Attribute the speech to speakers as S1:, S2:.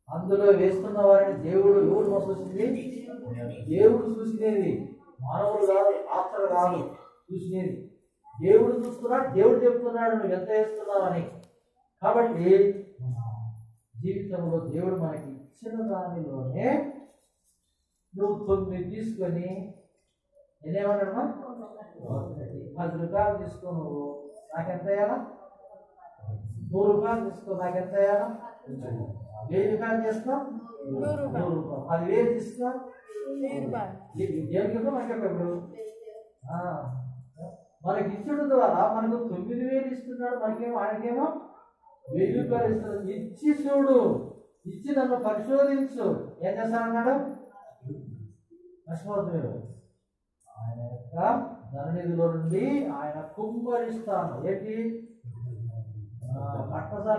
S1: అందులో వేస్తున్న వారిని దేవుడు ఎవరు చూసింది? దేవుడు చూసినది, మానవులు కాదు, ఆత్మలు కాదు చూసినది. దేవుడు చూస్తున్నాడు, దేవుడు చెప్తున్నాడు నువ్వు ఎంత వేస్తున్నావని. కాబట్టి జీవితంలో దేవుడు మనకి ఇచ్చిన దానిలోనే నువ్వు 9 తీసుకొని నేనేమన్నా 10 రూపాయలు తీసుకో, నువ్వు నాకెంత వేయాలా? 100 రూపాయలు తీసుకో, నాకెంత వేయాలా? 1000 రూపాయలు తీసుకో, 100 రూపాయలు. 10,000 తీసుకో, దేవుడికి మనకెప్పుడు మనకి ఇచ్చడం ద్వారా మనకు 9,000 ఇస్తున్నాడు, మనకేమో ఆయనకేమో 1000 రూపాయలు ఇస్తున్నాడు. ఇచ్చి చూడు, ఇచ్చి నన్ను పరిశోధించు, ఏం చేస్తానన్నాడు? మర్చిపోతున్నాడు. ఆయన యొక్క ధననిధిలో నుండి ఆయన కుమ్మరిస్తాను. ఏంటి? పట్టసాల